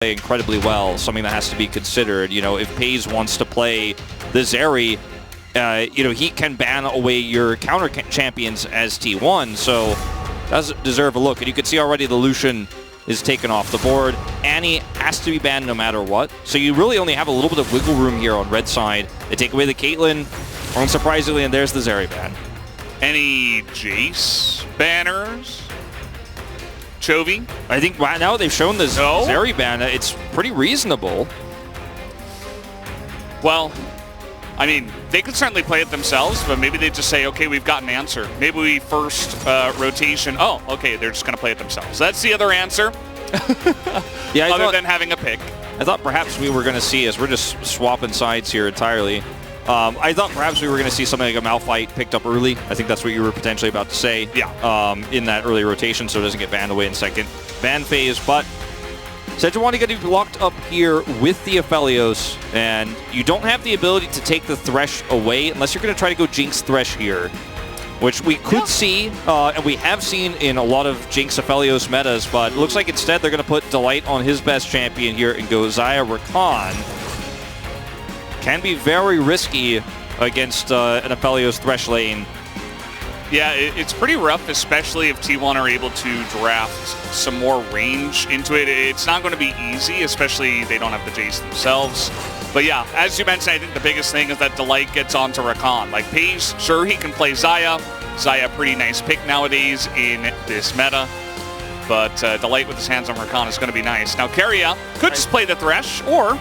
play incredibly well, something that has to be considered. You know, if FaZe wants to play the Zeri, you know, he can ban away your counter champions as T1, so does deserve a look. And you can see already the Lucian is taken off the board. Annie has to be banned no matter what. So you really only have a little bit of wiggle room here on red side. They take away the Caitlyn, unsurprisingly, and there's the Zeri ban. Any Jace banners? Chovy? I think right now they've shown the Zeri ban. It's pretty reasonable. Well, I mean, they could certainly play it themselves, but maybe they just say, okay, we've got an answer. Maybe we first rotation. Oh, okay, they're just going to play it themselves. That's the other answer. Yeah, other than having a pick. I thought perhaps we were going to see, as we're just swapping sides here entirely, I thought perhaps we were going to see something like a Malphite picked up early. I think that's what you were potentially about to say. Yeah. In that early rotation, so it doesn't get banned away in second ban phase. But Sejuani going to be locked up here with the Aphelios, and you don't have the ability to take the Thresh away unless you're going to try to go Jinx Thresh here, which we could see, and we have seen in a lot of Jinx Aphelios metas, but it looks like instead they're going to put Delight on his best champion here and go Xayah Rakan. Can be very risky against an Aphelios Thresh lane. Yeah, it's pretty rough, especially if T1 are able to draft some more range into it. It's not going to be easy, especially they don't have the Jace themselves. But yeah, as you mentioned, I think the biggest thing is that Delight gets onto Rakan. Like FaZe, sure, he can play Xayah. Xayah, pretty nice pick nowadays in this meta. But Delight with his hands on Rakan is going to be nice. Now, Keria could just play the Thresh, or...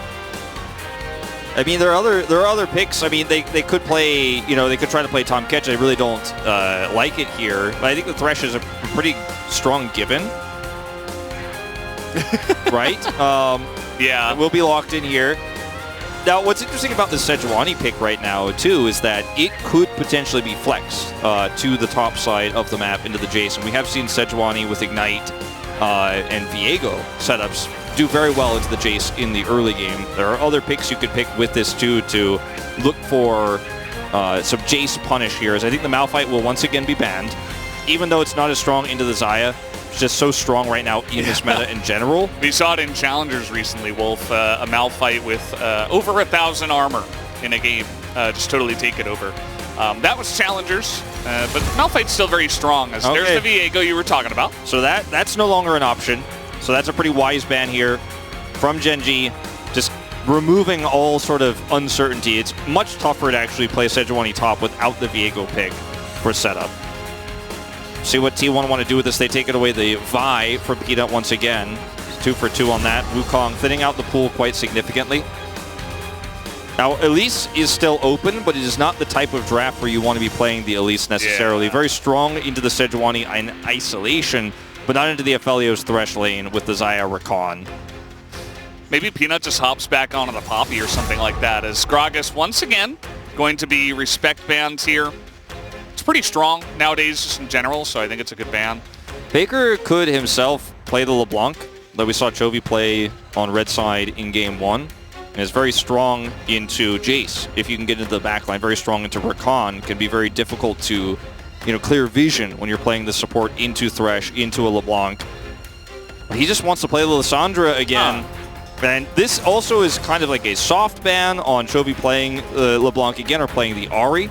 I mean, there are other picks. I mean, they could play, you know, they could try to play Tom Ketch. I really don't like it here. But I think the Thresh is a pretty strong given. Right? Yeah. We'll be locked in here. Now, what's interesting about the Sejuani pick right now, too, is that it could potentially be flexed to the top side of the map into the Jace. And we have seen Sejuani with Ignite and Viego setups do very well into the Jace in the early game. There are other picks you could pick with this too to look for some Jace punish here, as I think the Malphite will once again be banned, even though it's not as strong into the Xayah. It's just so strong right now in this meta in general. We saw it in Challengers recently, Wolf, a Malphite with over 1,000 armor in a game, just totally take it over. That was Challengers, but Malphite's still very strong, as there's the Viego you were talking about. So that's no longer an option. So that's a pretty wise ban here from gen.g, just removing all sort of uncertainty. It's much tougher to actually play Sejuani top without the Viego pick for setup. See what T1 want to do with this. They take it away the Vi from Peanut once again. 2 for 2 on that. Wukong thinning out the pool quite significantly. Now, Elise is still open, but it is not the type of draft where you want to be playing the Elise necessarily. Yeah. Very strong into the Sejuani in isolation, but not into the Aphelios Thresh lane with the Xayah Rakan. Maybe Peanut just hops back onto the Poppy or something like that, as Gragas once again going to be respect banned here. It's pretty strong nowadays just in general, so I think it's a good ban. Faker could himself play the LeBlanc that we saw Chovy play on red side in game 1. And is very strong into Jace. If you can get into the backline, very strong into Rakan. Can be very difficult to, you know, clear vision when you're playing the support into Thresh, into a LeBlanc. But he just wants to play Lissandra again. And this also is kind of like a soft ban on Chovy playing LeBlanc again, or playing the Ahri.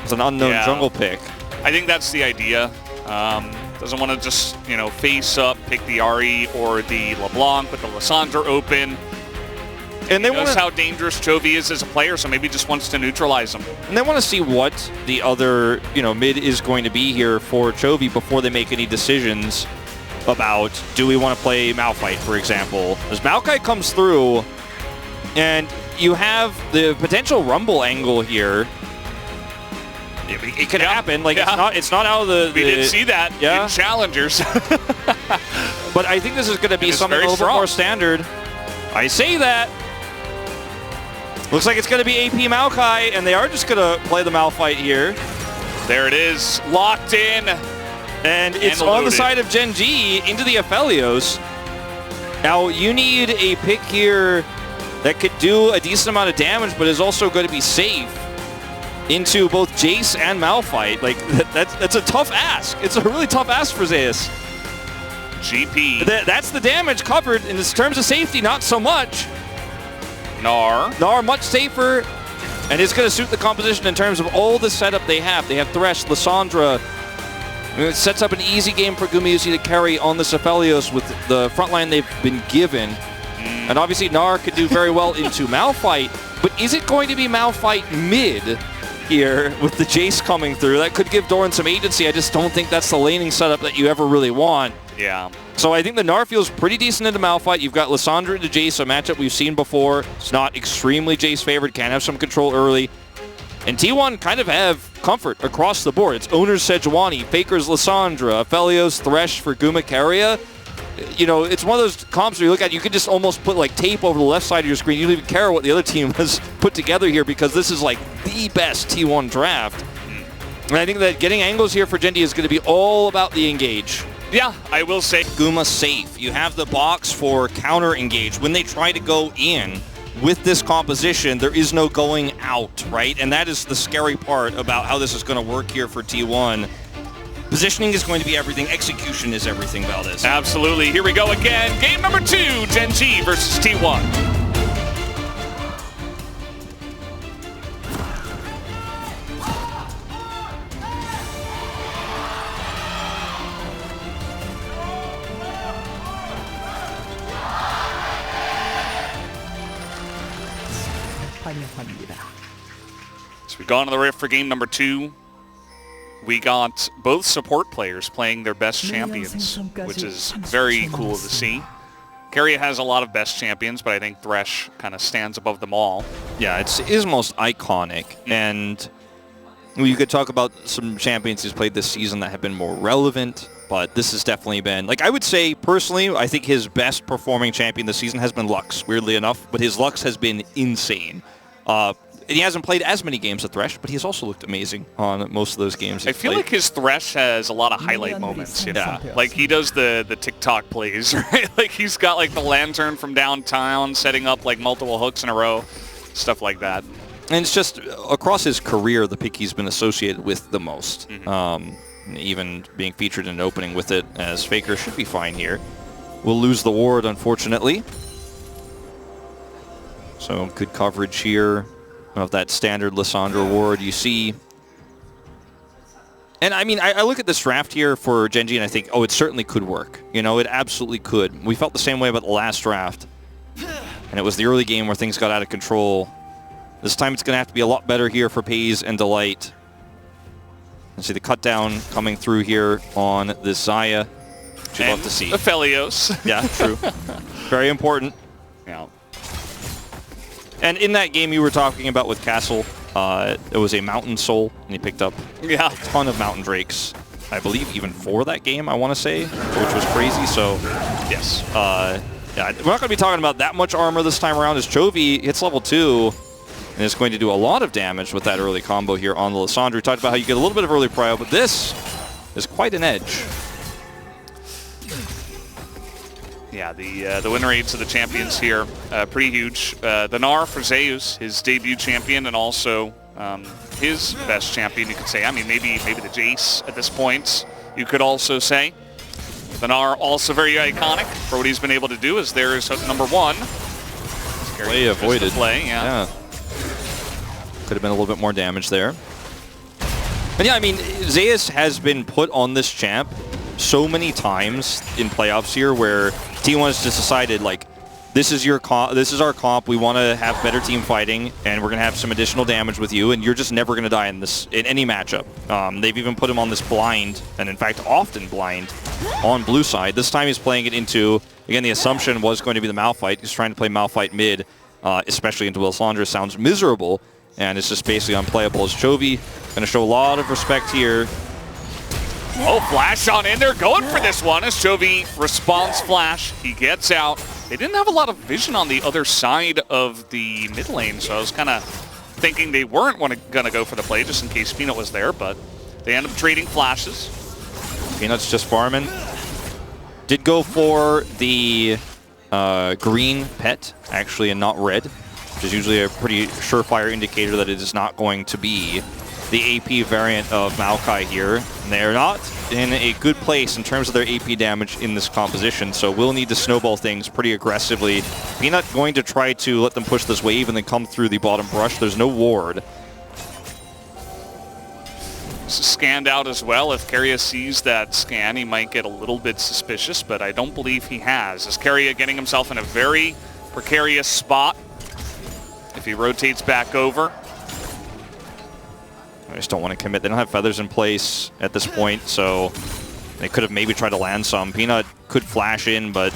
It's an unknown jungle pick. I think that's the idea. Doesn't want to just, you know, face up, pick the Ahri or the LeBlanc with the Lissandra open. And they knows how dangerous Chovy is as a player, so maybe just wants to neutralize him. And they want to see what the other, you know, mid is going to be here for Chovy before they make any decisions about, do we want to play Malphite, for example. As Maokai comes through, and you have the potential Rumble angle here. It could happen. Like it's not out of the. We did see that in Challengers. But I think this is going to be something a little bit more standard. I say that. Looks like it's going to be AP Maokai, and they are just going to play the Malphite here. There it is, locked in. And it's on the side of gen.g into the Aphelios. Now, you need a pick here that could do a decent amount of damage, but is also going to be safe into both Jace and Malphite. Like, that's a tough ask. It's a really tough ask for Zeus. GP. That's the damage covered. In terms of safety, not so much. Gnar much safer, and it's going to suit the composition in terms of all the setup they have. They have Thresh, Lissandra. It sets up an easy game for Gumayusi to carry on the Aphelios with the front line they've been given. And obviously Gnar could do very well into Malphite, but is it going to be Malphite mid here with the Jace coming through? That could give Doran some agency. I just don't think that's the laning setup that you ever really want. Yeah. So I think the Gnar feels pretty decent into Malphite. You've got Lissandra into Jace, a matchup we've seen before. It's not extremely Jace favored, can have some control early. And T1 kind of have comfort across the board. It's Owners Sejuani, Fakers Lissandra, Aphelios, Thresh for Guma Keria. You know, it's one of those comps where you look at, you could just almost put like tape over the left side of your screen. You don't even care what the other team has put together here because this is like the best T1 draft. And I think that getting angles here for gen.g is going to be all about the engage. Yeah, I will say Guma safe. You have the box for counter engage. When they try to go in with this composition, there is no going out, right? And that is the scary part about how this is going to work here for T1. Positioning is going to be everything. Execution is everything, Valdez. Absolutely. Here we go again. Game number 2, gen.g versus T1. So we've gone to the rift for game number 2. We got both support players playing their best champions, which is very cool to see. Keria has a lot of best champions, but I think Thresh kind of stands above them all. Yeah, it is most iconic, and you could talk about some champions he's played this season that have been more relevant, but this has definitely been, like I would say personally, I think his best performing champion this season has been Lux, weirdly enough, but his Lux has been insane. And he hasn't played as many games with Thresh, but he's also looked amazing on most of those games. I feel like his Thresh has a lot of highlight moments. Yeah, like he does the TikTok plays, right? Like he's got like the lantern from downtown, setting up like multiple hooks in a row, stuff like that. And it's just across his career, the pick he's been associated with the most. Even being featured in an opening with it, as Faker should be fine here. We'll lose the ward, unfortunately. So good coverage here of that standard Lissandra ward you see. And I mean, I look at this draft here for gen.g and I think, oh, it certainly could work. You know, it absolutely could. We felt the same way about the last draft. And it was the early game where things got out of control. This time it's going to have to be a lot better here for Pays and Delight. And see the cut down coming through here on this Xayah. Which you'd love to see. Aphelios. Yeah, true. Very important. Yeah. And in that game you were talking about with Castle, it was a Mountain Soul, and he picked up a ton of Mountain Drakes. I believe even for that game, I want to say, which was crazy. So, yes. Yeah, we're not going to be talking about that much armor this time around, as Chovy hits level 2, and is going to do a lot of damage with that early combo here on the Lissandra. We talked about how you get a little bit of early prio, but this is quite an edge. Yeah, the win rates of the champions here, pretty huge. The Gnar for Zeus, his debut champion, and also his best champion, you could say. I mean, maybe the Jace at this point, you could also say. The Gnar also very iconic for what he's been able to do, as there's hook number 1. Play avoided. Play, yeah. Could have been a little bit more damage there. And yeah, I mean, Zeus has been put on this champ so many times in playoffs here where T1 has just decided, like, this is your comp, this is our comp, we want to have better team fighting, and we're going to have some additional damage with you, and you're just never going to die in this in any matchup. They've even put him on this blind, and in fact often blind, on blue side. This time he's playing it into, again, the assumption was going to be the Malphite. He's trying to play Malphite mid, especially into Lissandra. Sounds miserable, and it's just basically unplayable. As Chovy going to show a lot of respect here. Oh, flash on in there, going for this one as Chovy responds flash. He gets out. They didn't have a lot of vision on the other side of the mid lane, so I was kind of thinking they weren't going to go for the play just in case Peanut was there, but they end up trading flashes. Peanut's just farming. Did go for the green pet, actually, and not red, which is usually a pretty surefire indicator that it is not going to be the AP variant of Maokai here. And they're not in a good place in terms of their AP damage in this composition, so we'll need to snowball things pretty aggressively. Peanut going to try to let them push this wave and then come through the bottom brush. There's no ward. This is scanned out as well. If Keria sees that scan, he might get a little bit suspicious, but I don't believe he has. As Keria getting himself in a very precarious spot. If he rotates back over. I just don't want to commit. They don't have feathers in place at this point, so they could have maybe tried to land some. Peanut could flash in, but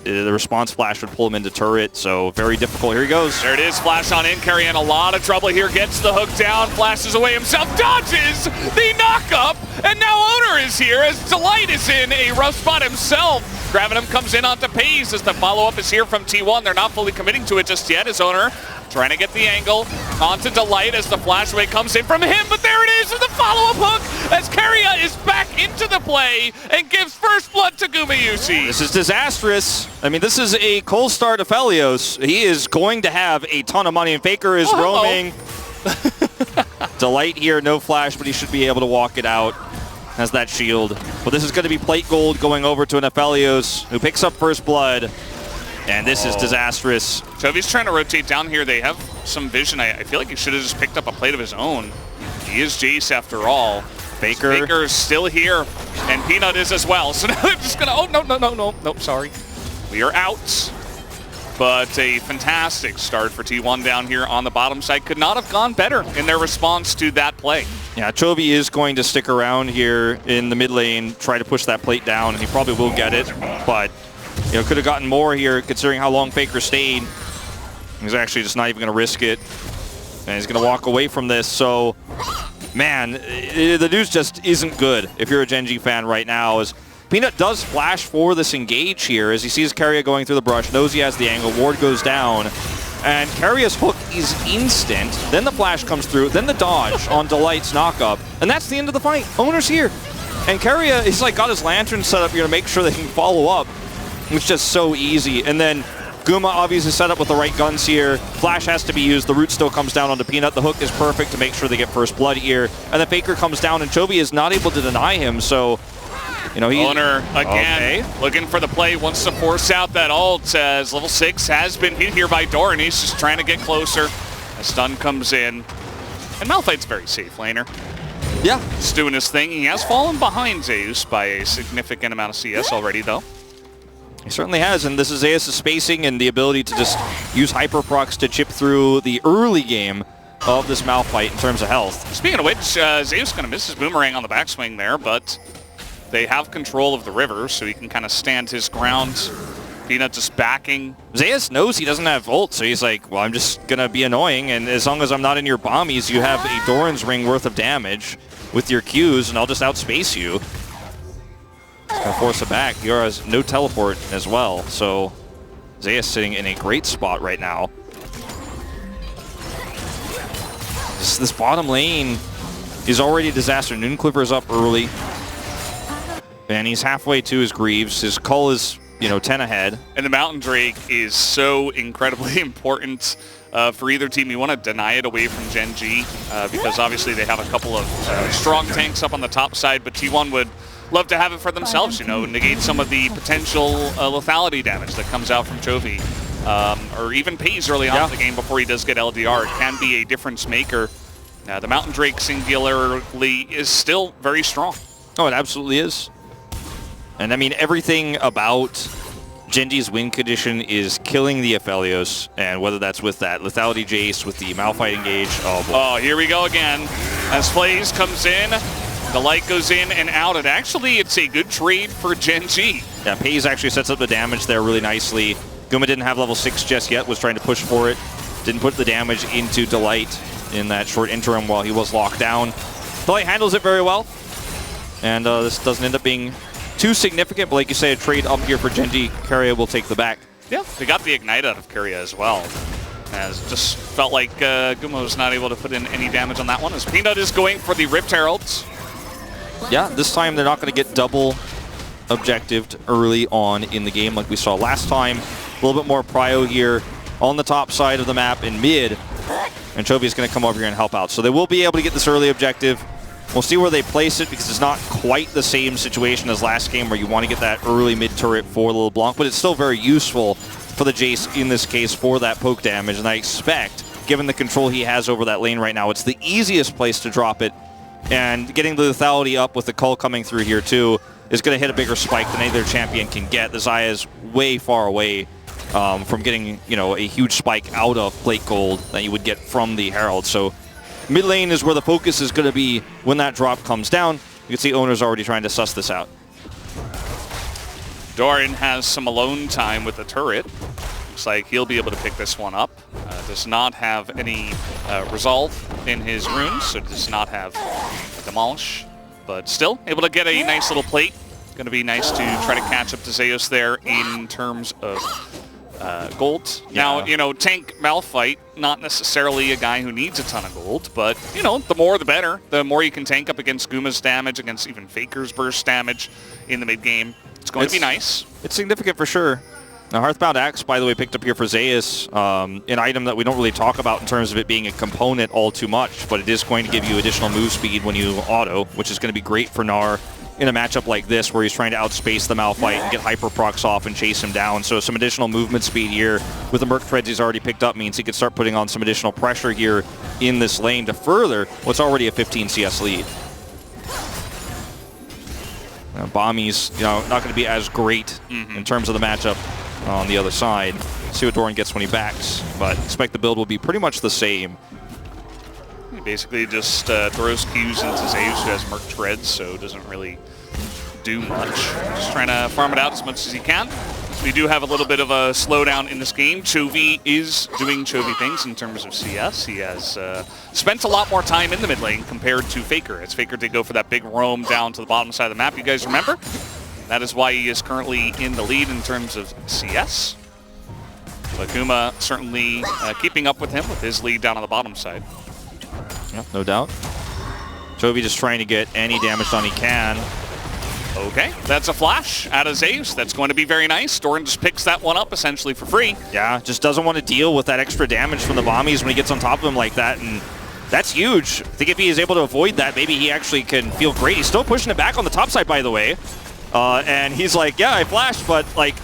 the response flash would pull him into turret, so very difficult. Here he goes. There it is, flash on in. Keria in a lot of trouble here. Gets the hook down, flashes away himself, dodges the knock-up, and now Owner is here as Delight is in a rough spot himself. Grabbing him comes in onto Pays as the follow-up is here from T1. They're not fully committing to it just yet as Owner trying to get the angle onto Delight as the flash away comes in from him, but there it is with the follow-up hook as Keria is back into the play and gives first blood to Gumayusi. This is disastrous. I mean, this is a cold start of Aphelios. He is going to have a ton of money, and Faker is roaming. Delight here, no flash, but he should be able to walk it out. Has that shield. But this is going to be plate gold going over to an Aphelios who picks up first blood. And this is disastrous. Chovy's trying to rotate down here. They have some vision. I feel like he should have just picked up a plate of his own. He is Jace after all. Baker's still here, and Peanut is as well. So now they're just going to, oh, no, sorry. We are out. But a fantastic start for T1 down here on the bottom side. Could not have gone better in their response to that play. Yeah, Chovy is going to stick around here in the mid lane, try to push that plate down, and he probably will get it. But you know, could have gotten more here considering how long Faker stayed. He's actually just not even going to risk it. And he's going to walk away from this. So, man, the news just isn't good if you're a Gen.g fan right now. As Peanut does flash for this engage here as he sees Keria going through the brush, knows he has the angle, ward goes down. And Keria's hook is instant. Then the flash comes through, then the dodge on Delight's knockup. And that's the end of the fight. Owner's here. And Keria, he's like got his lantern set up here to make sure they can follow up. It's just so easy. And then Guma obviously set up with the right guns here. Flash has to be used. The root still comes down onto Peanut. The hook is perfect to make sure they get first blood here. And then Faker comes down, and Chovy is not able to deny him. So, you know, Owner again looking for the play, wants to force out that ult as level 6 has been hit here by Doran. He's just trying to get closer. A stun comes in. And Malphite's very safe laner. Yeah. Just doing his thing. He has fallen behind Zeus by a significant amount of CS already, though. He certainly has, and this is Zeus' spacing and the ability to just use hyperprocs to chip through the early game of this Malphite in terms of health. Speaking of which, Zeus going to miss his boomerang on the backswing there, but they have control of the river, so he can kind of stand his ground. Peanut just backing. Zeus knows he doesn't have ult, so he's like, well, I'm just going to be annoying, and as long as I'm not in your bombies, you have a Doran's Ring worth of damage with your Qs, and I'll just outspace you. Gonna force it back. Yura has no teleport as well, so Zeus sitting in a great spot right now. This bottom lane is already a disaster. Noonclipper's up early, and he's halfway to his Greaves. His Cull is, 10 ahead. And the Mountain Drake is so incredibly important for either team. You want to deny it away from Gen.g because obviously they have a couple of strong tanks up on the top side, but T1 would love to have it for themselves, negate some of the potential lethality damage that comes out from Chovy. Or even Pays early on in the game before he does get LDR. It can be a difference maker. The Mountain Drake singularly is still very strong. Oh, it absolutely is. And I mean, everything about Gen.g's win condition is killing the Aphelios, and whether that's with that lethality Jace, with the Malphite engage, oh boy. Oh, here we go again. As Flaze comes in, the light goes in and out, and actually it's a good trade for Gen.g. Yeah, Pays actually sets up the damage there really nicely. Guma didn't have level 6 just yet, was trying to push for it. Didn't put the damage into Delight in that short interim while he was locked down. Delight handles it very well, and this doesn't end up being too significant, but like you say, a trade up here for Gen.g. Keria will take the back. Yeah, they got the Ignite out of Keria as well. As just felt like Guma was not able to put in any damage on that one, as Peanut is going for the Rift Heralds. Yeah, this time they're not going to get double objectived early on in the game like we saw last time. A little bit more prio here on the top side of the map in mid. and Chovy's going to come over here and help out. So they will be able to get this early objective. We'll see where they place it because it's not quite the same situation as last game where you want to get that early mid turret for LeBlanc, but it's still very useful for the Jace in this case for that poke damage. And I expect, given the control he has over that lane right now, it's the easiest place to drop it. And getting the lethality up with the Cull coming through here too is going to hit a bigger spike than any other champion can get. The Xayah is way far away from getting, you know, a huge spike out of plate gold that you would get from the Herald. So mid lane is where the focus is going to be when that drop comes down. You can see Owner's already trying to suss this out. Doran has some alone time with the turret. Looks like he'll be able to pick this one up. Does not have any resolve in his runes, so does not have demolish, but still able to get a nice little plate. Going to be nice to try to catch up to Zeus there in terms of gold. Yeah. Now, you know, tank Malphite, not necessarily a guy who needs a ton of gold, but, you know, the more the better. The more you can tank up against Guma's damage, against even Faker's burst damage in the mid game. It's going to be nice. It's significant for sure. Now, Hearthbound Axe, by the way, picked up here for Zeus, an item that we don't really talk about in terms of it being a component all too much, but it is going to give you additional move speed when you auto, which is going to be great for Gnar in a matchup like this where he's trying to outspace the Malphite and get hyper procs off and chase him down. So some additional movement speed here with the Merc Threads he's already picked up means he could start putting on some additional pressure here in this lane to further what's already a 15 CS lead. Bommy's, you know, not going to be as great in terms of the matchup on the other side. See what Doran gets when he backs, but expect the build will be pretty much the same. He basically just throws Qs into Zeus, who has Merc Treads, so doesn't really do much. Just trying to farm it out as much as he can. We do have a little bit of a slowdown in this game. Chovy is doing Chovy things in terms of CS. He has spent a lot more time in the mid lane compared to Faker, as Faker did go for that big roam down to the bottom side of the map. You guys remember? That is why he is currently in the lead in terms of CS. But Guma certainly keeping up with him with his lead down on the bottom side. Yep, no doubt. Chovy just trying to get any damage done he can. Okay, that's a flash out of Zeus. That's going to be very nice. Doran just picks that one up essentially for free. Yeah, just doesn't want to deal with that extra damage from the bombies when he gets on top of him like that, and that's huge. I think if he is able to avoid that, maybe he actually can feel great. He's still pushing it back on the top side, by the way. And he's like, yeah, I flashed, but like,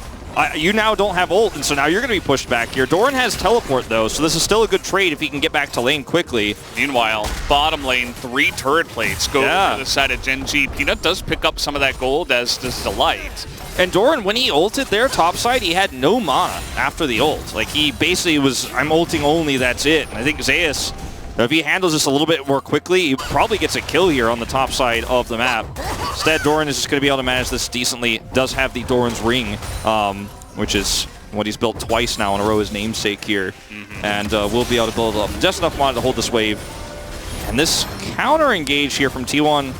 you now don't have ult, and so now you're going to be pushed back here. Doran has teleport, though, so this is still a good trade if he can get back to lane quickly. Meanwhile, bottom lane, 3 turret plates go over to the side of Gen.g. Peanut does pick up some of that gold, as does Delight. And Doran, when he ulted there topside, he had no mana after the ult. Like, he basically was, I'm ulting only, that's it. And I think Zeus, if he handles this a little bit more quickly, he probably gets a kill here on the top side of the map. Instead, Doran is just going to be able to manage this decently. Does have the Doran's Ring, which is what he's built twice now in a row, his namesake here. And we'll be able to build up just enough mana to hold this wave. And this counter engage here from T1,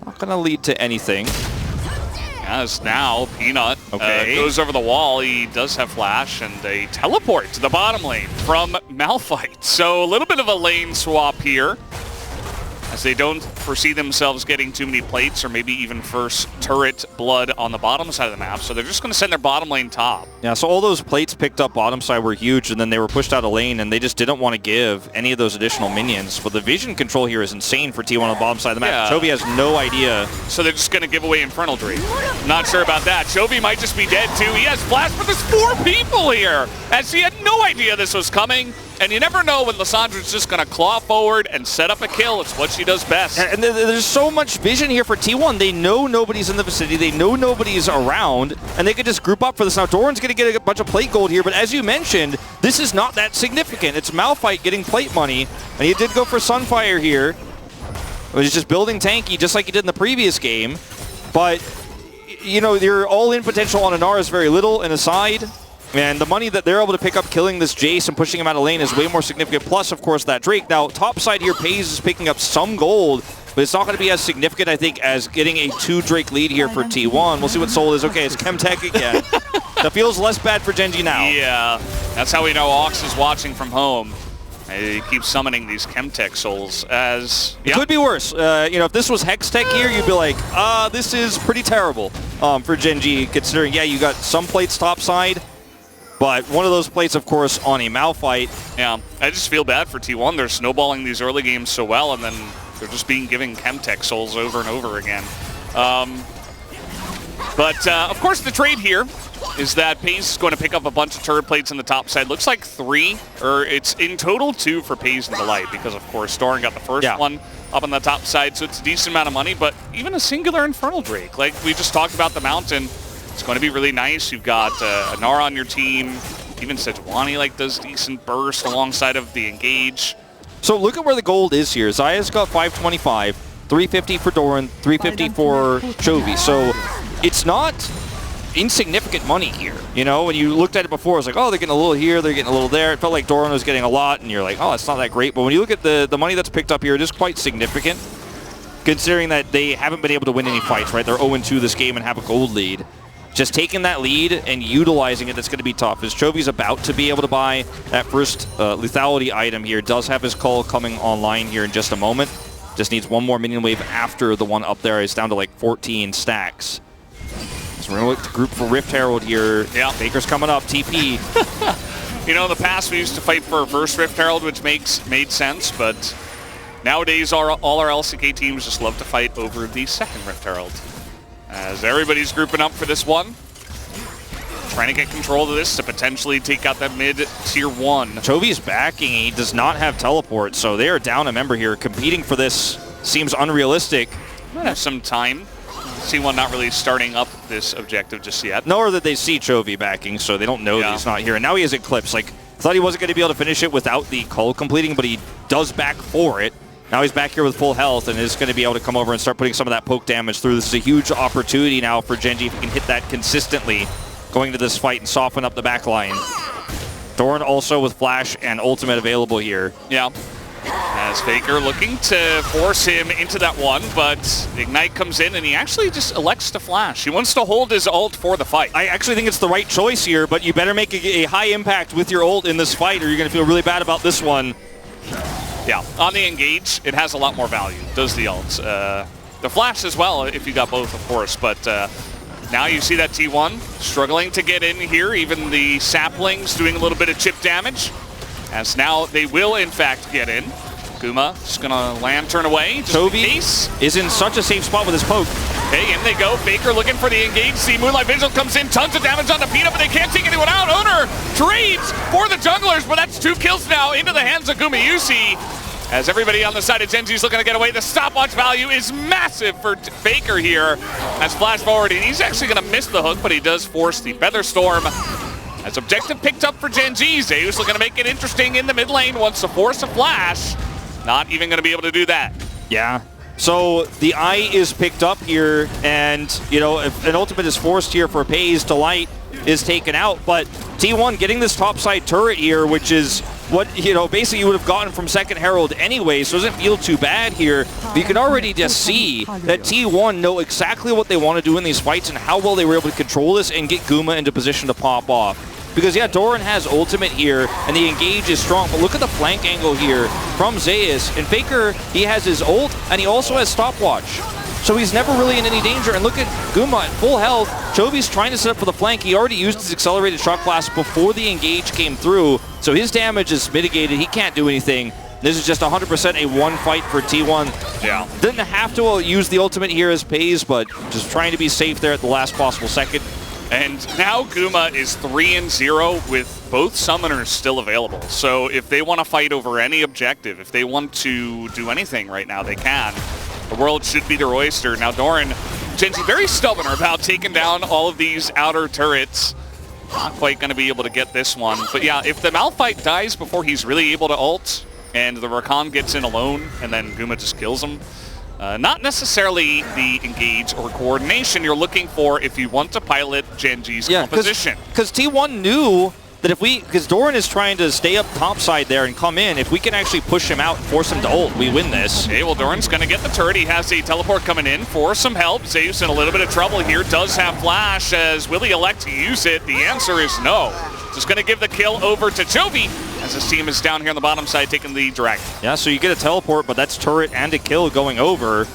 not going to lead to anything. As now, Peanut goes over the wall. He does have flash and a teleport to the bottom lane from Malphite. So a little bit of a lane swap here, as they don't foresee themselves getting too many plates or maybe even first turret blood on the bottom side of the map. So they're just going to send their bottom lane top. Yeah, so all those plates picked up bottom side were huge, and then they were pushed out of lane, and they just didn't want to give any of those additional minions. But the vision control here is insane for T1 on the bottom side of the map. Chovy has no idea. So they're just going to give away Infernal Drake. Not sure about that. Chovy might just be dead too. He has flash, but there's 4 people here, as he had no idea this was coming. And you never know when Lysandre's just going to claw forward and set up a kill. It's what she does best. And there's so much vision here for T1. They know nobody's in the vicinity. They know nobody's around. And they could just group up for this. Now, Doran's going to get a bunch of plate gold here. But as you mentioned, this is not that significant. It's Malphite getting plate money. And he did go for Sunfire here. He's just building tanky just like he did in the previous game. But, you know, your all-in potential on Gnar is very little and aside. And the money that they're able to pick up killing this Jace and pushing him out of lane is way more significant. Plus, of course, that Drake. Now, top side here, Pays is picking up some gold, but it's not going to be as significant, I think, as getting a 2 Drake lead here for T1. We'll see what Soul is. Okay, it's Chemtech again. That feels less bad for Gen.g now. Yeah, that's how we know Ox is watching from home. He keeps summoning these Chemtech souls as... It could be worse. You know, if this was Hextech here, you'd be like, this is pretty terrible for Gen.g, considering, yeah, you got some plates top side. But one of those plays, of course, on a Malphite. Yeah, I just feel bad for T1. They're snowballing these early games so well, and then they're just given Chemtech souls over and over again. But of course, the trade here is that FaZe is going to pick up a bunch of turret plates in the top side. Looks like 3, or it's in total 2 for FaZe and Delight, because of course Doran got the first one up on the top side, so it's a decent amount of money. But even a singular Infernal Drake, like we just talked about the Mountain, it's going to be really nice. You've got Anar on your team. Even Sejuani does decent burst alongside of the Engage. So look at where the gold is here. Zaya's got 525, 350 for Doran, 350 for Chovy. So it's not insignificant money here. You know, when you looked at it before, it's like, oh, they're getting a little here, they're getting a little there. It felt like Doran was getting a lot, and you're like, oh, it's not that great. But when you look at the money that's picked up here, it is quite significant, considering that they haven't been able to win any fights, right? They're 0-2 this game and have a gold lead. Just taking that lead and utilizing it, that's going to be tough. As Chovy's about to be able to buy that first lethality item here, does have his call coming online here in just a moment. Just needs one more minion wave after the one up there. It's down to like 14 stacks. So we're going to look to group for Rift Herald here. Yeah. Faker's coming up, TP. You know, in the past we used to fight for a first Rift Herald, which made sense, but nowadays all our LCK teams just love to fight over the second Rift Herald. As everybody's grouping up for this one. Trying to get control of this to potentially take out that mid-tier 1. Chovy's backing. He does not have teleport, so they are down a member here. Competing for this seems unrealistic. Might have some time. C1 not really starting up this objective just yet. Nor that they see Chovy backing, so they don't know that he's not here. And now he has Eclipse. Like, thought he wasn't going to be able to finish it without the call completing, but he does back for it. Now he's back here with full health and is going to be able to come over and start putting some of that poke damage through. This is a huge opportunity now for gen.g if he can hit that consistently going to this fight and soften up the back line. Doran also with Flash and Ultimate available here. Yeah. As Faker looking to force him into that one, but Ignite comes in and he actually just elects to Flash. He wants to hold his ult for the fight. I actually think it's the right choice here, but you better make a high impact with your ult in this fight or you're going to feel really bad about this one. Yeah, on the Engage, it has a lot more value, does the ult. The Flash as well, if you got both, of course, but now you see that T1 struggling to get in here, even the Saplings doing a little bit of chip damage, as now they will, in fact, get in. Guma just going to lantern away. Chovy is in such a safe spot with his poke. Okay, in they go. Faker looking for the Engage. See, Moonlight Vigil comes in. Tons of damage on the Peanut, but they can't take anyone out. Owner trades for the junglers, but that's 2 kills now into the hands of Gumayusi. As everybody on the side of gen.g is looking to get away, the stopwatch value is massive for Faker here. As flash forward, and he's actually going to miss the hook, but he does force the Featherstorm. As objective picked up for gen.g, Zeus looking to make it interesting in the mid lane, wants to force a flash. Not even going to be able to do that. Yeah. So the eye is picked up here, and, you know, if an ultimate is forced here for FaZe, Delight is taken out, but T1 getting this topside turret here, which is what, you know, basically you would have gotten from second Herald anyway, so it doesn't feel too bad here. But you can already just see that T1 know exactly what they want to do in these fights and how well they were able to control this and get Guma into position to pop off. Because, yeah, Doran has ultimate here, and the Engage is strong, but look at the flank angle here from Zeus. And Faker, he has his ult, and he also has stopwatch. So he's never really in any danger. And look at Guma at full health. Chovy's trying to set up for the flank. He already used his accelerated shock blast before the Engage came through, so his damage is mitigated. He can't do anything. This is just 100% a one fight for T1. Yeah. Didn't have to use the ultimate here as FaZe, but just trying to be safe there at the last possible second. And now Guma is 3-0 with both summoners still available. So if they want to fight over any objective, if they want to do anything right now, they can. The world should be their oyster. Now Doran, gen.g very stubborn about taking down all of these outer turrets. Not quite going to be able to get this one. But yeah, if the Malphite dies before he's really able to ult, and the Rakan gets in alone, and then Guma just kills him, not necessarily the Engage or coordination you're looking for if you want to pilot gen.g's composition. Because T1 knew that because Doran is trying to stay up topside there and come in, if we can actually push him out and force him to ult, we win this. Okay, well, Doran's going to get the turret. He has a teleport coming in for some help. Zeus in a little bit of trouble here. Does have flash. As will he elect to use it? The answer is no. Just going to give the kill over to Chovy as his team is down here on the bottom side taking the Dragon. Yeah, so you get a teleport, but that's turret and a kill going over.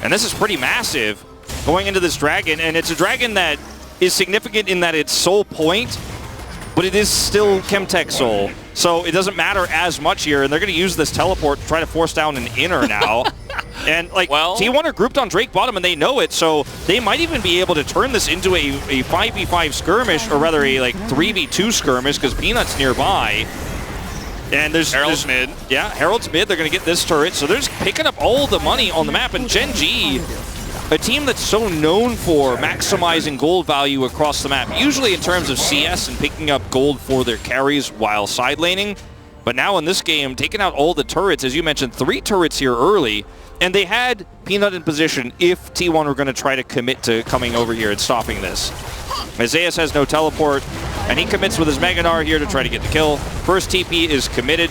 And this is pretty massive going into this Dragon. And it's a Dragon that is significant in that its sole point but it is still Chemtech Soul. So it doesn't matter as much here, and they're going to use this teleport to try to force down an inner now. And like, well, T1 are grouped on Drake bottom, and they know it, so they might even be able to turn this into a 5v5 skirmish, or rather a like 3v2 skirmish, because Peanut's nearby. And there's Herald's mid. Yeah, Herald's mid. They're going to get this turret, so they're just picking up all the money on the map. And gen.g, a team that's so known for maximizing gold value across the map, usually in terms of CS and picking up gold for their carries while side laning. But now in this game, taking out all the turrets, as you mentioned, 3 turrets here early, and they had Peanut in position if T1 were going to try to commit to coming over here and stopping this. Isaias has no teleport, and he commits with his Mega Gnar here to try to get the kill. First TP is committed,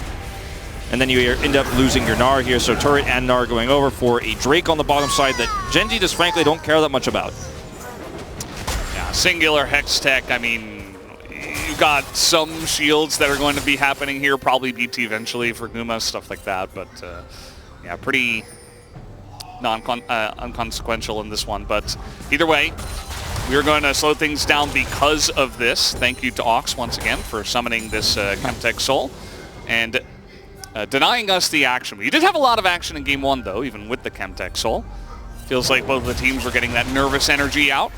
and then you end up losing your Gnar here, so turret and Gnar going over for a Drake on the bottom side that gen.g just frankly don't care that much about. Yeah, singular Hex Tech, I mean, you got some shields that are going to be happening here, probably BT eventually for Guma, stuff like that, but yeah, pretty unconsequential in this one. But either way, we are going to slow things down because of this. Thank you to Ox once again for summoning this Chemtech Soul and denying us the action. We did have a lot of action in Game 1, though, even with the Chemtech Soul. Feels like both of the teams were getting that nervous energy out.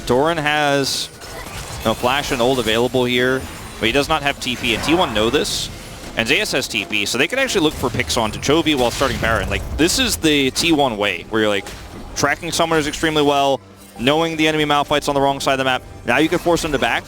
Doran has no flash and ult available here, but he does not have TP, and T1 know this. And Zayas has TP, so they can actually look for picks onto Chovy while starting Baron. Like, this is the T1 way, where you're like tracking summoners extremely well, knowing the enemy Malphite's on the wrong side of the map. Now you can force them to back,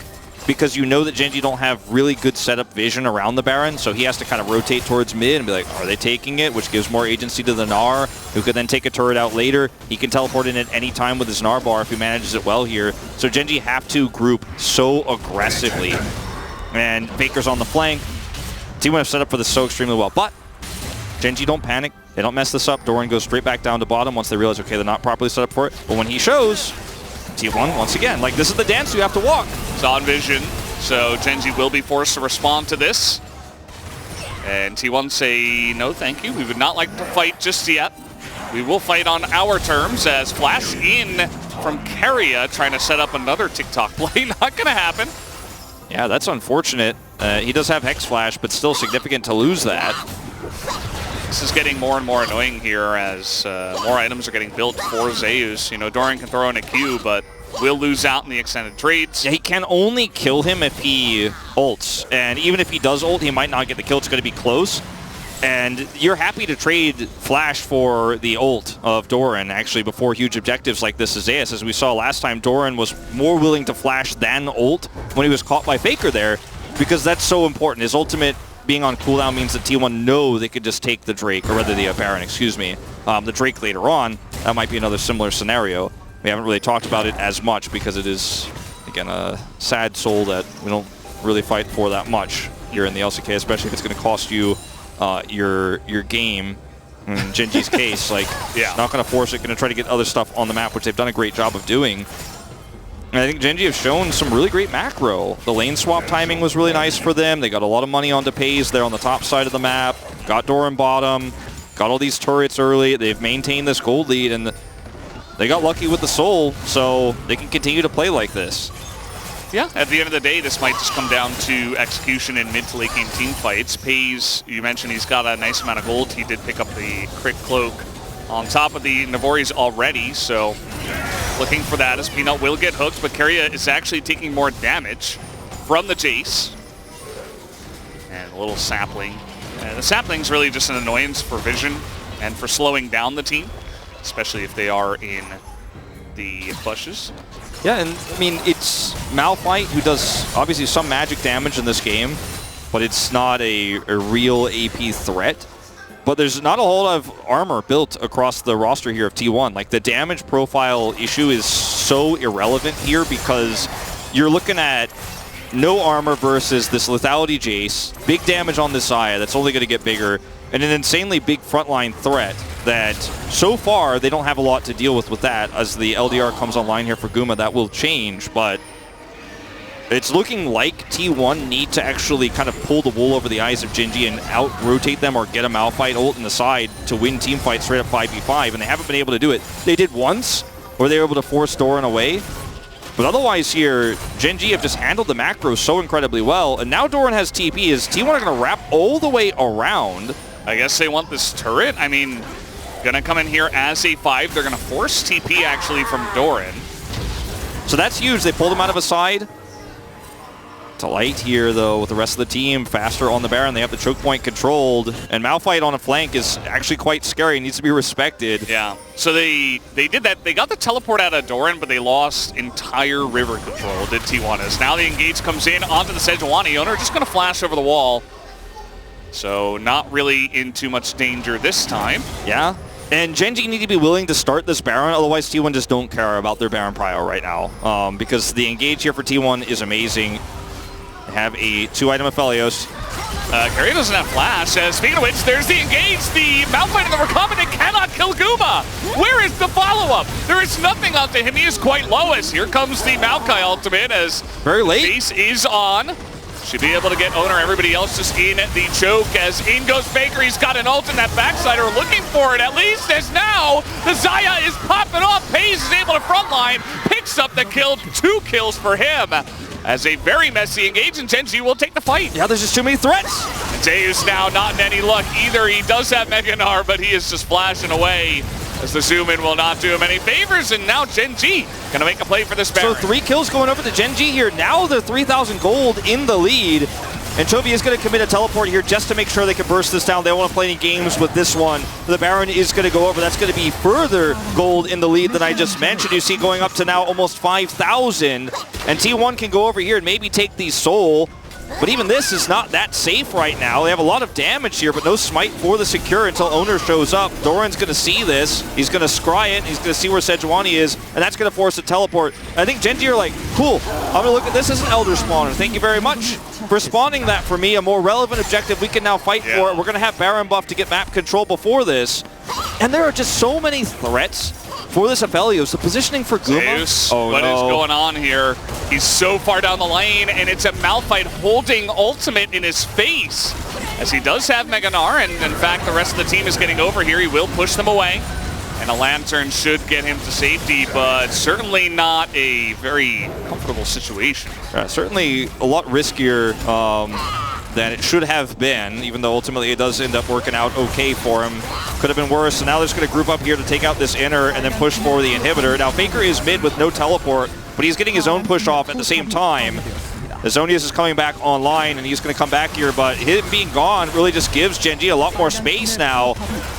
because you know that gen.g don't have really good setup vision around the Baron, so he has to kind of rotate towards mid and be like, are they taking it? Which gives more agency to the Gnar, who could then take a turret out later. He can teleport in at any time with his Gnar bar if he manages it well here. So gen.g have to group so aggressively. And Baker's on the flank. T1 have set up for this so extremely well, but gen.g don't panic. They don't mess this up. Doran goes straight back down to bottom once they realize, okay, they're not properly set up for it. But when he shows, T1, once again, like, this is the dance you have to walk. It's on vision, so gen.g will be forced to respond to this. And T1 say, no, thank you. We would not like to fight just yet. We will fight on our terms, as flash in from Keria trying to set up another TikTok play. Not going to happen. Yeah, that's unfortunate. He does have Hex Flash, but still significant to lose that. This is getting more and more annoying here as more items are getting built for Zeus. You know, Doran can throw in a Q, but will lose out in the extended trades. Yeah, he can only kill him if he ults. And even if he does ult, he might not get the kill. It's going to be close. And you're happy to trade Flash for the ult of Doran, actually, before huge objectives like this as Zeus. As we saw last time, Doran was more willing to Flash than ult when he was caught by Faker there, because that's so important. His ultimate being on cooldown means that T1 know they could just take the Drake, or rather the Baron, excuse me, the Drake later on. That might be another similar scenario. We haven't really talked about it as much because it is, again, a sad soul that we don't really fight for that much here in the LCK, especially if it's going to cost you your game. In gen.g's case, like, yeah, not going to force it, going to try to get other stuff on the map, which they've done a great job of doing. And I think gen.g have shown some really great macro. The lane swap timing was really nice for them. They got a lot of money onto Pays there on the top side of the map. Got Doran bottom. Got all these turrets early. They've maintained this gold lead, and they got lucky with the soul, so they can continue to play like this. Yeah, at the end of the day, this might just come down to execution in mid to late game team fights. Pays, you mentioned he's got a nice amount of gold. He did pick up the crit cloak on top of the Navori's already, so looking for that as Peanut will get hooked, but Keria is actually taking more damage from the Jace. And a little sapling. The sapling's really just an annoyance for vision and for slowing down the team, especially if they are in the bushes. Yeah, and I mean, it's Malphite who does obviously some magic damage in this game, but it's not a real AP threat. But there's not a whole lot of armor built across the roster here of T1. Like, the damage profile issue is so irrelevant here because you're looking at no armor versus this lethality Jace, big damage on this Aya that's only going to get bigger, and an insanely big frontline threat that so far they don't have a lot to deal with that. As the LDR comes online here for Guma, that will change, but it's looking like T1 need to actually kind of pull the wool over the eyes of gen.g and out-rotate them or get a Malphite ult in the side to win team fights straight up 5v5, and they haven't been able to do it. They did once, where they were able to force Doran away, But otherwise here, gen.g have just handled the macro so incredibly well. And now Doran has TP. Is T1 are going to wrap all the way around? I guess they want this turret. I mean, going to come in here as a 5. They're going to force TP actually from Doran. So that's huge. They pulled him out of a side. To light here, though, with the rest of the team faster on the Baron. They have the choke point controlled. And Malphite on a flank is actually quite scary. Needs to be respected. Yeah. So they did that. They got the teleport out of Doran, but they lost entire river control, did T1. Now the engage comes in onto the Sejuani owner. Just going to flash over the wall. So not really in too much danger this time. Yeah. And gen.g need to be willing to start this Baron, otherwise T1 just don't care about their Baron prio right now. Because the engage here for T1 is amazing. They have a 2-item Aphelios. Carrier doesn't have flash. Speaking of which, there's the engage. The Malphite and the recombinant cannot kill Guma. Where is the follow-up? There is nothing onto him. He is quite low as here comes the Maokai ultimate as very late. Base is on. Should be able to get owner. Everybody else just in the choke as in goes Faker. He's got an ult in that backside, or looking for it at least, as now the Xayah is popping off. Pays is able to frontline, picks up the kill, 2 kills for him. As a very messy engage, and gen.g will take the fight. Yeah, there's just too many threats. And Zeus now not in any luck either. He does have Mega Gnar, but he is just flashing away as the zoom in will not do him any favors. And now gen.g gonna make a play for this Baron. So 3 kills going over to gen.g here. Now they're 3,000 gold in the lead. And Chovy is going to commit a teleport here just to make sure they can burst this down. They don't want to play any games with this one. The Baron is going to go over. That's going to be further gold in the lead than I just mentioned. You see going up to now almost 5,000. And T1 can go over here and maybe take the soul. But even this is not that safe right now. They have a lot of damage here, but no smite for the secure until owner shows up. Doran's going to see this. He's going to scry it. He's going to see where Sejuani is, and that's going to force a teleport. I think gen.g are like, cool, I'm going to look at this as an Elder Spawner. Thank you very much for spawning that for me. A more relevant objective we can now fight for it. We're going to have Baron buff to get map control before this. And there are just so many threats for this Aphelios. The positioning for Guma. Zeus, what is going on here? He's so far down the lane, and it's a Malphite holding ultimate in his face. As he does have Mega Gnar, and in fact, the rest of the team is getting over here. He will push them away. And a Lantern should get him to safety, but certainly not a very comfortable situation. Certainly a lot riskier than it should have been, even though ultimately it does end up working out okay for him. Could have been worse, so now they're just going to group up here to take out this inner and then push for the inhibitor. Now Faker is mid with no teleport, but he's getting his own push off at the same time. Zonius is coming back online, and he's going to come back here, but him being gone really just gives gen.g a lot more space now.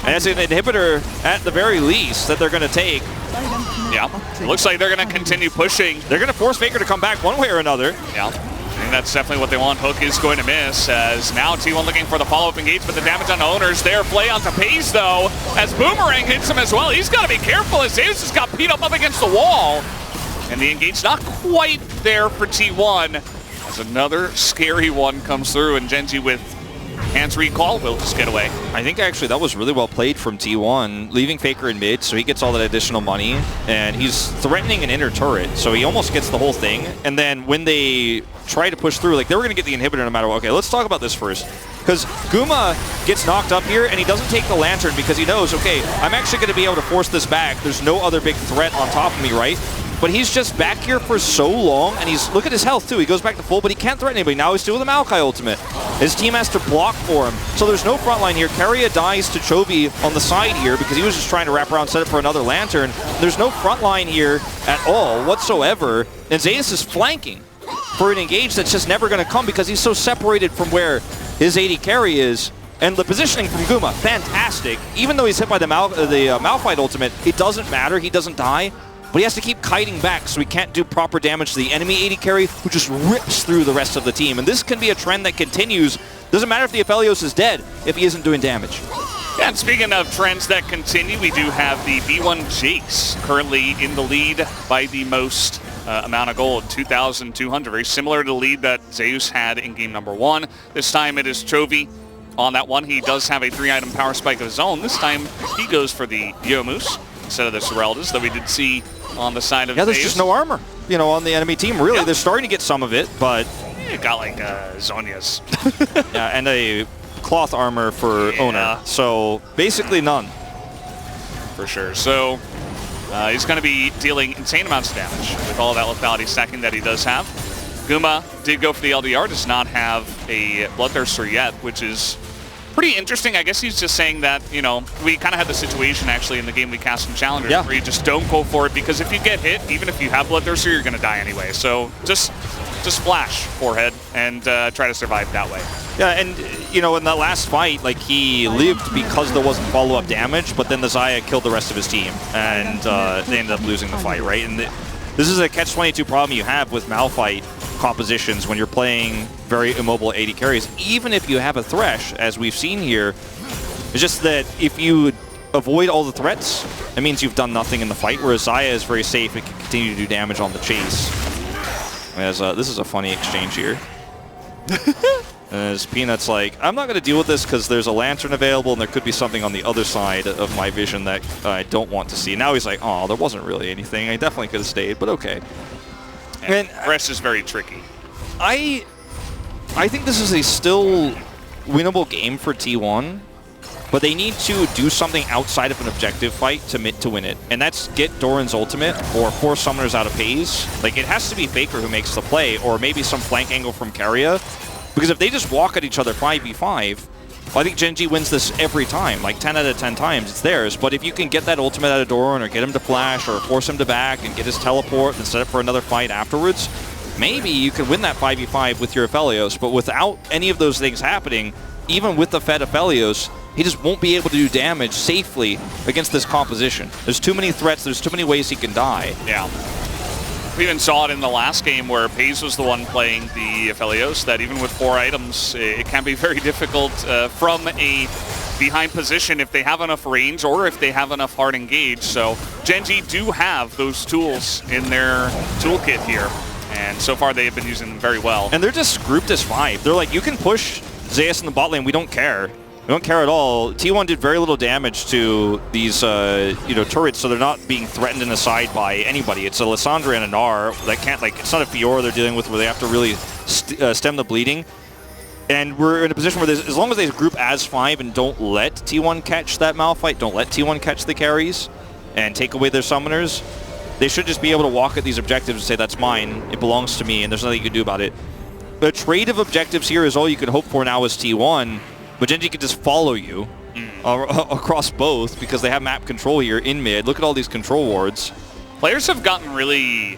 And it's an inhibitor, at the very least, that they're going to take. Yeah, it looks like they're going to continue pushing. They're going to force Faker to come back one way or another. Yeah. I think that's definitely what they want. Hook is going to miss, as now T1 looking for the follow-up engage, but the damage on owners there. Play onto Pays, though, as Boomerang hits him as well. He's got to be careful, as Zeus just got beat up against the wall. And the engage not quite there for T1, as another scary one comes through, and gen.g with hands recall will just get away. I think actually that was really well played from T1, leaving Faker in mid, so he gets all that additional money, and he's threatening an inner turret, so he almost gets the whole thing. And then when they try to push through, like they were going to get the inhibitor no matter what. Okay, let's talk about this first. Because Guma gets knocked up here, and he doesn't take the Lantern because he knows, okay, I'm actually going to be able to force this back. There's no other big threat on top of me, right? But he's just back here for so long, and he's, look at his health too. He goes back to full, but he can't threaten anybody. Now he's doing the Maokai ultimate. His team has to block for him. So there's no front line here. Keria dies to Chovy on the side here because he was just trying to wrap around, set up for another Lantern. There's no front line here at all whatsoever. And Zeus is flanking for an engage that's just never going to come because he's so separated from where his AD carry is. And the positioning from Guma, fantastic. Even though he's hit by the Malphite ultimate, it doesn't matter. He doesn't die. But he has to keep kiting back so he can't do proper damage to the enemy AD carry, who just rips through the rest of the team. And this can be a trend that continues. Doesn't matter if the Aphelios is dead if he isn't doing damage. Yeah, and speaking of trends that continue, we do have the B1 Jace currently in the lead by the most amount of gold, 2,200. Very similar to the lead that Zeus had in game number 1. This time it is Chovy on that one. He does have a 3-item power spike of his own. This time he goes for the Yomus instead of the Sereldas that we did see on the side of there's Zeus. just no armor, you know, on the enemy team. Really, they're starting to get some of it, but you got like Zhonya's. yeah, and a cloth armor for owner. So basically none. For sure. So He's going to be dealing insane amounts of damage with all that lethality stacking that he does have. Guma did go for the LDR, does not have a Bloodthirster yet, which is pretty interesting. I guess he's just saying that, you know, we kind of had the situation actually in the game we cast in Challengers where you just don't go for it because if you get hit, even if you have Bloodthirster, you're going to die anyway. So just flash forehead and try to survive that way. Yeah, and, you know, in that last fight, like, he lived because there wasn't follow-up damage, but then the Xayah killed the rest of his team, and they ended up losing the fight, right? And this is a catch-22 problem you have with Malphite compositions when you're playing very immobile AD carries. Even if you have a Thresh, as we've seen here, it's just that if you avoid all the threats, it means you've done nothing in the fight, whereas Xayah is very safe and can continue to do damage on the chase. As this is a funny exchange here. As Peanut's like, I'm not going to deal with this because there's a Lantern available and there could be something on the other side of my vision that I don't want to see. Now he's like, oh, there wasn't really anything. I definitely could have stayed, but okay. And Rest is very tricky. I think this is a still winnable game for T1, but they need to do something outside of an objective fight to win it. And that's get Doran's ultimate or force summoners out of phase. Like, it has to be Faker who makes the play, or maybe some flank angle from Keria. Because if they just walk at each other 5v5, well, I think gen.g wins this every time. Like 10 out of 10 times, it's theirs. But if you can get that ultimate out of Doran or get him to flash or force him to back and get his teleport and set up for another fight afterwards, maybe you can win that 5v5 with your Aphelios. But without any of those things happening, even with the fed Aphelios, he just won't be able to do damage safely against this composition. There's too many threats, there's too many ways he can die. Yeah. We even saw it in the last game where Paze was the one playing the Aphelios, that even with 4 items, it can be very difficult from a behind position if they have enough range or if they have enough hard engage. So gen.g do have those tools in their toolkit here, and so far they have been using them very well. And they're just grouped as 5. They're like, you can push Zeus in the bot lane, we don't care. We don't care at all. T1 did very little damage to these, you know, turrets, so they're not being threatened in a side by anybody. It's a Lissandra and a Gnar that can't, like, it's not a Fiora they're dealing with where they have to really stem the bleeding. And we're in a position where as long as they group as 5 and don't let T1 catch that Malphite, don't let T1 catch the carries, and take away their summoners, they should just be able to walk at these objectives and say, that's mine, it belongs to me, and there's nothing you can do about it. The trade of objectives here is all you can hope for now as T1. But gen.g can just follow you across both because they have map control here in mid. Look at all these control wards. Players have gotten really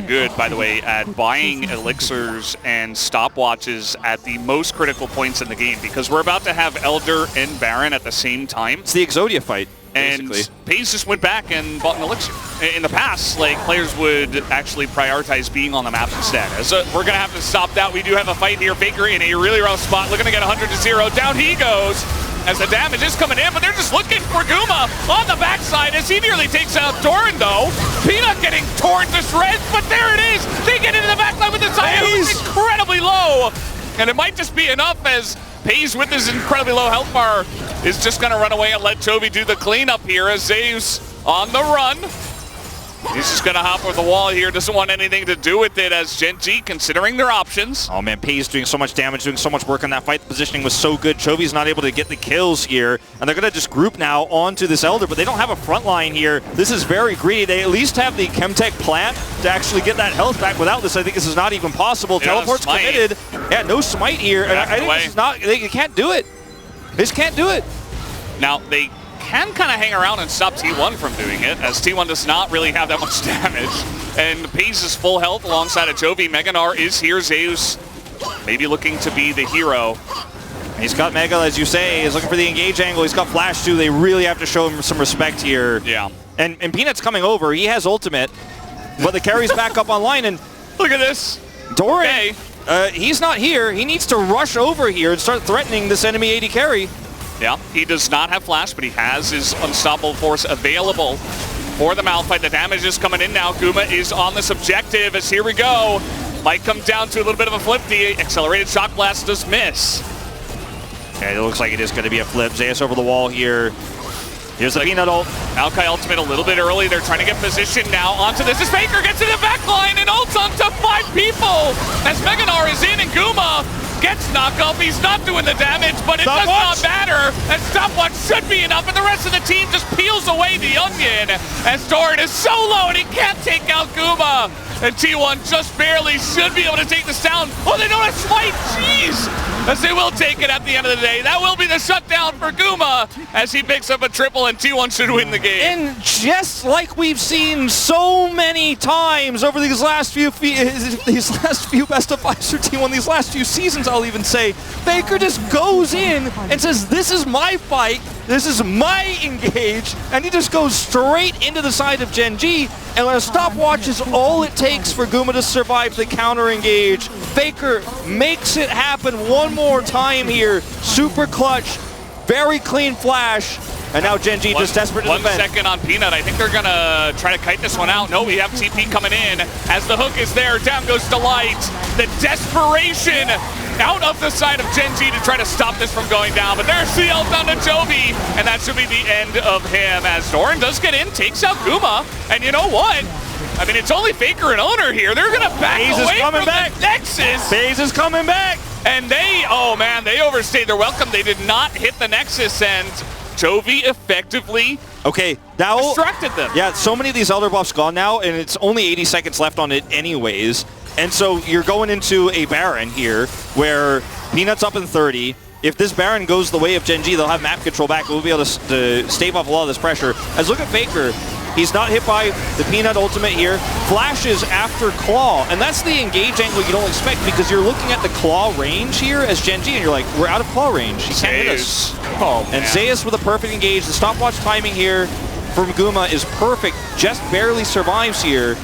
good, by the way, at buying elixirs and stopwatches at the most critical points in the game because we're about to have Elder and Baron at the same time. It's the Exodia fight, basically. And Paze just went back and bought an elixir. In the past, like, players would actually prioritize being on the map instead. So we're going to have to stop that. We do have a fight here. Faker in a really rough spot, looking to get 100-0. Down he goes as the damage is coming in, but they're just looking for Guma on the backside as he nearly takes out Doran, though. Peanut getting torn to shreds, but there it is. They get into the backline with the Xayah, who's incredibly low. And it might just be enough as Paze with his incredibly low health bar is just going to run away and let Toby do the cleanup here as Zeus on the run. He's just going to hop over the wall here. Doesn't want anything to do with it as gen.g considering their options. Oh man, Paze doing so much damage, doing so much work on that fight. The positioning was so good. Chovy's not able to get the kills here. And they're going to just group now onto this Elder, but they don't have a front line here. This is very greedy. They at least have the Chemtech plant to actually get that health back. Without this, I think this is not even possible. Yeah, Teleport's committed. Yeah, no smite here. And I think this is not, they can't do it. They just can't do it. Now, they can kind of hang around and stop T1 from doing it, as T1 does not really have that much damage. And Paze is full health alongside of Chovy. Mega Gnar is here. Zeus maybe looking to be the hero. He's got Mega, as you say. He's looking for the engage angle. He's got Flash, too. They really have to show him some respect here. Yeah. And Peanut's coming over. He has ultimate, but the carry's back up online. And look at this. Doran, he's not here. He needs to rush over here and start threatening this enemy AD carry. Yeah, he does not have Flash, but he has his Unstoppable Force available for the Malphite. The damage is coming in now. Guma is on this objective as here we go. Might come down to a little bit of a flip. The Accelerated Shock Blast does miss. Okay, it looks like it is going to be a flip. Zeus over the wall here. Here's the Peanut ult. Maokai ultimate a little bit early. They're trying to get positioned now onto this. As Faker gets in the back line and ults onto 5 people. As Mega Gnar is in and Guma gets gets knock up. He's not doing the damage, but it does not matter. And stopwatch should be enough, and the rest of the team just peels away the onion. As Doran is so low, and he can't take out Guma. And T1 just barely should be able to take this down. Oh, they don't have Smite. Jeez. As they will take it at the end of the day. That will be the shutdown for Guma as he picks up a triple, and T1 should win the game. And just like we've seen so many times over these last few best of fives for T1, these last few seasons, I'll even say, Faker just goes in and says, this is my fight, this is my engage, and he just goes straight into the side of gen.g, and when a stopwatch is all it takes for Guma to survive the counter engage, Faker makes it happen one more time here. Super clutch, very clean flash, and now gen.g just desperate to defend. 1 second on Peanut. I think they're going to try to kite this one out. No, we have TP coming in. As the hook is there, down goes Delight. The desperation out of the side of gen.g to try to stop this from going down. But there's the ult on to Jovi, and that should be the end of him as Doran does get in, takes out Guma. And you know what? I mean, it's only Faker and Owner here. They're going to back away from the Nexus. FaZe is coming back. And they, oh man, they overstayed their welcome. They did not hit the Nexus, and Jovi effectively distracted them. Yeah, so many of these Elder buffs gone now, and it's only 80 seconds left on it anyways. And so you're going into a Baron here where Peanut's up in 30. If this Baron goes the way of gen.g, they'll have map control back. We'll be able to stave off a lot of this pressure. As look at Faker. He's not hit by the Peanut ultimate here. Flashes after Claw, and that's the engage angle you don't expect because you're looking at the Claw range here as gen.g, and you're like, we're out of Claw range. He can't hit us. Oh, and Zeus with a perfect engage. The stopwatch timing here from Guma is perfect. Just barely survives here.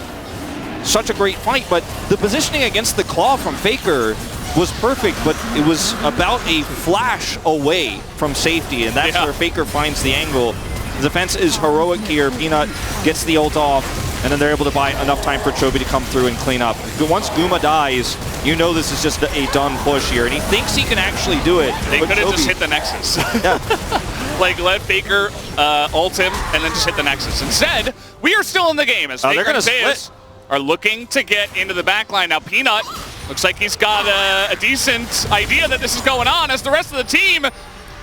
Such a great fight, but the positioning against the Claw from Faker was perfect, but it was about a flash away from safety, and that's where Faker finds the angle. The defense is heroic here. Peanut gets the ult off, and then they're able to buy enough time for Chobi to come through and clean up. Once Guma dies, you know this is just a done push here, and he thinks he can actually do it. They could have just hit the Nexus. Like, let Faker ult him, and then just hit the Nexus. Instead, we are still in the game as Faker and Zeus are looking to get into the backline. Now, Peanut looks like he's got a decent idea that this is going on as the rest of the team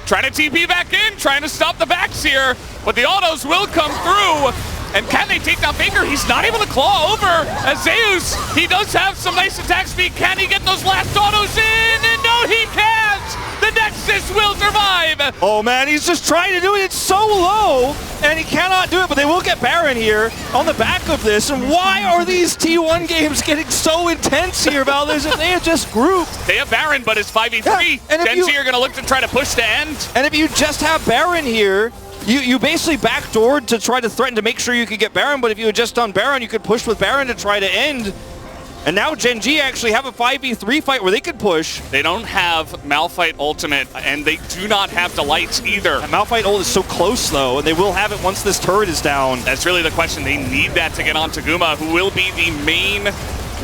trying to TP back in, trying to stop the backs here, but the autos will come through. And can they take down Faker? He's not able to claw over as Zeus. He does have some nice attack speed. Can he get those last autos in? And no, he can't. The Nexus will survive. Oh man, he's just trying to do it. It's so low, and he cannot do it, but they will get Baron here on the back of this. And why are these T1 games getting so intense here, Valdez? If they had just grouped. They have Baron, but it's 5v3. Yeah, gen.g are going to look to try to push the end. And if you just have Baron here, you basically backdoored to try to threaten to make sure you could get Baron, but if you had just done Baron, you could push with Baron to try to end. And now gen.g actually have a 5v3 fight where they could push. They don't have Malphite ultimate, and they do not have Delights either. And Malphite ult is so close, though, and they will have it once this turret is down. That's really the question. They need that to get onto Guma, who will be the main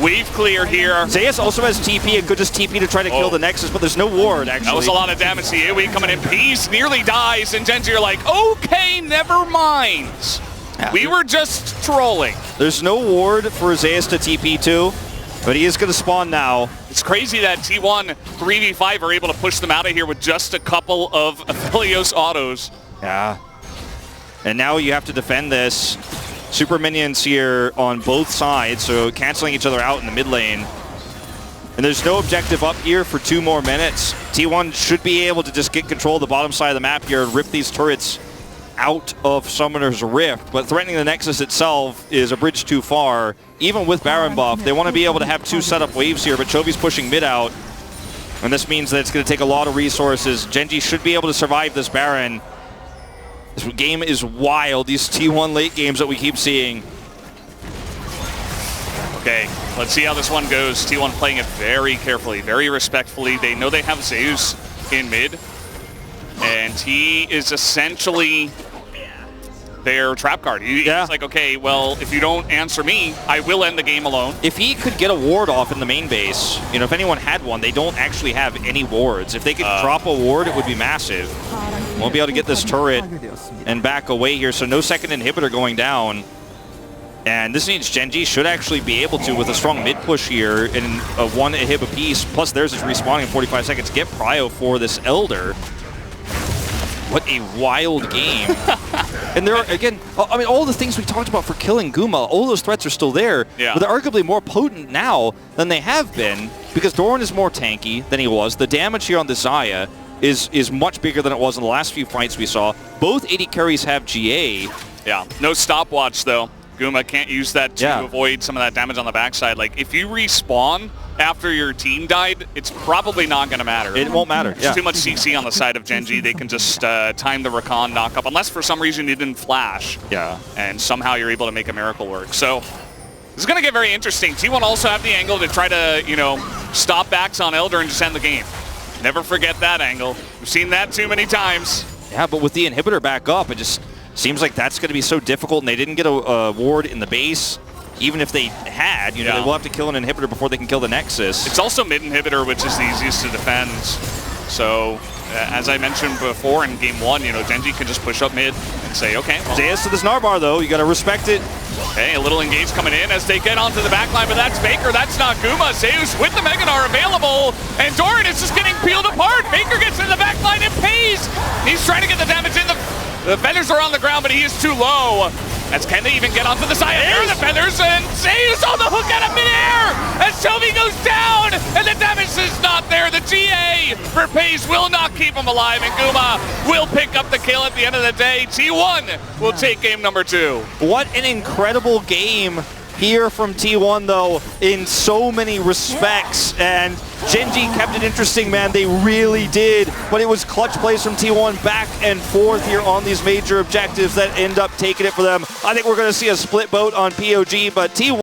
wave clear here. Zeus also has TP and could just TP to try to kill the Nexus, but there's no ward, actually. That was a lot of damage. The AoE coming in. Peace nearly dies, and gen.g are like, okay, never mind. Yeah, we were just trolling. There's no ward for Zeus to TP to, but he is going to spawn now. It's crazy that T1 3v5 are able to push them out of here with just a couple of Aphelios autos. Yeah. And now you have to defend this. Super minions here on both sides, so canceling each other out in the mid lane. And there's no objective up here for 2 more minutes. T1 should be able to just get control of the bottom side of the map here and rip these turrets out of Summoner's Rift, but threatening the Nexus itself is a bridge too far. Even with Baron buff, they want to be able to have 2 setup waves here, but Chobi's pushing mid out, and this means that it's going to take a lot of resources. gen.g should be able to survive this Baron. This game is wild, these T1 late games that we keep seeing. Okay, let's see how this one goes. T1 playing it very carefully, very respectfully. They know they have Zeus in mid, and he is essentially their trap card. He's like, okay, well, if you don't answer me, I will end the game alone. If he could get a ward off in the main base, you know, if anyone had one, they don't actually have any wards. If they could drop a ward, it would be massive. Won't be able to get this turret and back away here, so no second inhibitor going down. And this means gen.g should actually be able to, with a strong mid push here in a 1 hit apiece, plus theirs is respawning in 45 seconds, get prio for this Elder. What a wild game. And there are, again, I mean, all the things we talked about for killing Guma, all those threats are still there, but they're arguably more potent now than they have been, because Doran is more tanky than he was. The damage here on the Xayah is much bigger than it was in the last few fights we saw. Both AD carries have GA. Yeah, no stopwatch though. Guma can't use that to avoid some of that damage on the backside. Like, if you respawn after your team died, it's probably not going to matter. It won't matter. There's too much CC on the side of gen.g. They can just time the recon knock up, unless for some reason you didn't flash. Yeah. And somehow you're able to make a miracle work. So this is going to get very interesting. T1 also have the angle to try to, you know, stop backs on Elder and just end the game. Never forget that angle. We've seen that too many times. Yeah, but with the inhibitor back up, it just seems like that's going to be so difficult, and they didn't get a ward in the base. Even if they had, you know, they will have to kill an inhibitor before they can kill the Nexus. It's also mid inhibitor, which is the easiest to defend. So, as I mentioned before in game 1, you know, gen.g can just push up mid and say, okay. Well, Zeus to the Snarbar, though. You got to respect it. Okay, a little engage coming in as they get onto the backline, but that's Faker. That's not Guma. Zeus with the Meganar available, and Doran is just getting peeled apart. Faker gets in the backline and pays. He's trying to get the damage in. The feathers are on the ground, but he is too low. Can they even get onto the side? There are the feathers, and Zeus on the hook out of midair as Toby goes down, and the damage is not there. The GA for Pace will not keep him alive, and Guma will pick up the kill at the end of the day. T1 will take game number 2. What an incredible game here from T1, though, in so many respects. And gen.g kept it interesting, man. They really did. But it was clutch plays from T1 back and forth here on these major objectives that end up taking it for them. I think we're going to see a split boat on POG, but T1